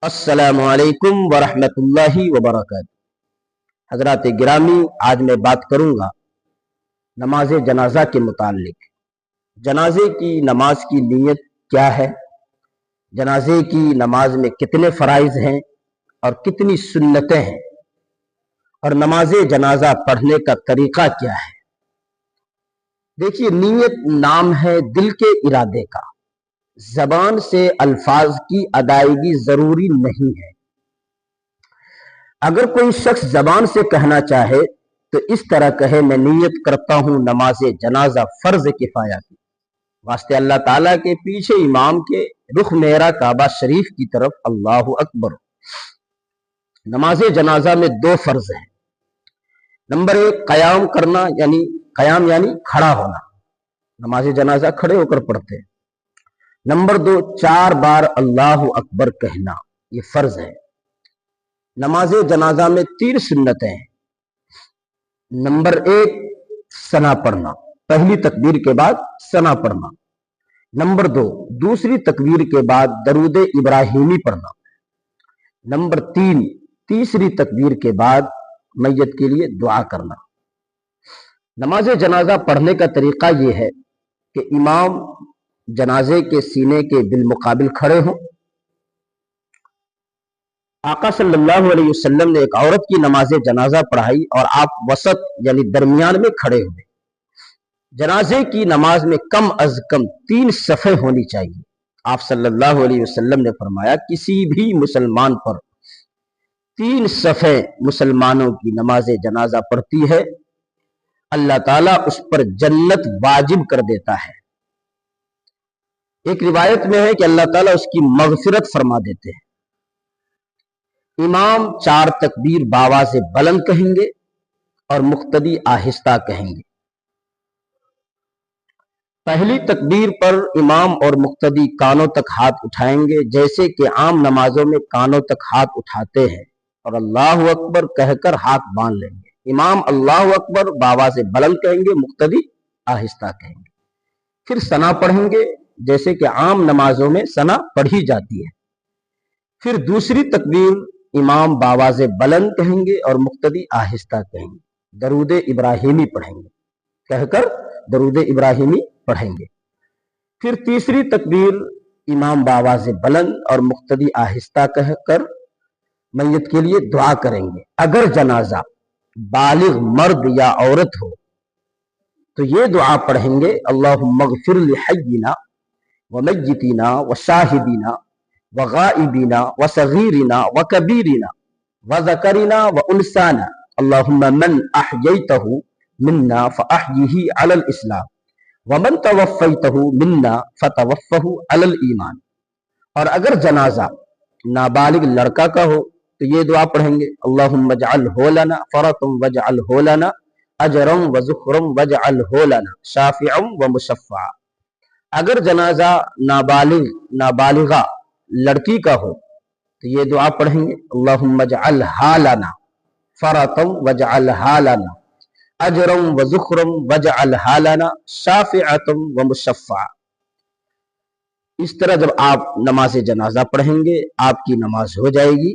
السلام علیکم ورحمۃ اللہ وبرکاتہ۔ حضرات گرامی، آج میں بات کروں گا نماز جنازہ کے متعلق۔ جنازے کی نماز کی نیت کیا ہے، جنازے کی نماز میں کتنے فرائض ہیں اور کتنی سنتیں ہیں، اور نماز جنازہ پڑھنے کا طریقہ کیا ہے۔ دیکھیے، نیت نام ہے دل کے ارادے کا، زبان سے الفاظ کی ادائیگی ضروری نہیں ہے۔ اگر کوئی شخص زبان سے کہنا چاہے تو اس طرح کہے، میں نیت کرتا ہوں نماز جنازہ فرض کفایہ کی، واسطے اللہ تعالیٰ کے پیچھے امام کے رخ میرا کعبہ شریف کی طرف، اللہ اکبر۔ نماز جنازہ میں دو فرض ہیں۔ نمبر ایک، قیام کرنا، قیام یعنی کھڑا ہونا، نماز جنازہ کھڑے ہو کر پڑھتے ہیں۔ نمبر دو، 4 بار اللہ اکبر کہنا، یہ فرض ہے۔ نماز جنازہ میں 3 سنتیں ہیں۔ نمبر ایک، ثنا پڑھنا، پہلی تکبیر کے بعد ثنا پڑھنا۔ نمبر دو، دوسری تکبیر کے بعد درود ابراہیمی پڑھنا۔ نمبر تین، تیسری تکبیر کے بعد میت کے لیے دعا کرنا۔ نماز جنازہ پڑھنے کا طریقہ یہ ہے کہ امام جنازے کے سینے کے بالمقابل کھڑے ہوں۔ آقا صلی اللہ علیہ وسلم نے ایک عورت کی نماز جنازہ پڑھائی اور آپ وسط یعنی درمیان میں کھڑے ہوئے۔ جنازے کی نماز میں کم از کم 3 صفیں ہونی چاہیے۔ آپ صلی اللہ علیہ وسلم نے فرمایا، کسی بھی مسلمان پر 3 صفیں مسلمانوں کی نماز جنازہ پڑھتی ہے، اللہ تعالیٰ اس پر جنت واجب کر دیتا ہے۔ ایک روایت میں ہے کہ اللہ تعالیٰ اس کی مغفرت فرما دیتے ہیں۔ امام 4 تکبیر باواز بلند کہیں گے اور مقتدی آہستہ کہیں گے۔ پہلی تکبیر پر امام اور مقتدی کانوں تک ہاتھ اٹھائیں گے، جیسے کہ عام نمازوں میں کانوں تک ہاتھ اٹھاتے ہیں، اور اللہ اکبر کہہ کر ہاتھ باندھ لیں گے۔ امام اللہ اکبر باواز بلند کہیں گے، مقتدی آہستہ کہیں گے۔ پھر ثنا پڑھیں گے، جیسے کہ عام نمازوں میں ثنا پڑھی جاتی ہے۔ پھر دوسری تکبیر امام باواز بلند کہیں گے اور مقتدی آہستہ کہیں گے، درود ابراہیمی پڑھیں گے، کہہ کر درود ابراہیمی پڑھیں گے۔ پھر تیسری تکبیر امام باواز بلند اور مقتدی آہستہ کہہ کر میت کے لیے دعا کریں گے۔ اگر جنازہ بالغ مرد یا عورت ہو تو یہ دعا پڑھیں گے، اللہم اغفر لحینا ومیتینا وشاہدینا وغائبینا وصغیرنا وکبیرنا وذکرنا وانسانا، اللہم من احییتہ منا فاحیہ علی الاسلام ومن توفیتہ منا فتوفہ علی الایمان۔ اور اگر جنازہ نابالغ لڑکا کا ہو تو یہ دعا پڑھیں گے، اللہم اجعلہ لنا فرطا واجعلہ لنا اجرا وذخرا واجعلہ لنا شافعا ومشفعا۔ اگر جنازہ نابالغہ لڑکی کا ہو تو یہ دعا پڑھیں گے، اللہم اجعلہا لنا فرطا واجعلہا لنا اجرا وذخرا واجعلہا لنا شافعا ومشفعا۔ اس طرح جب آپ نماز جنازہ پڑھیں گے، آپ کی نماز ہو جائے گی۔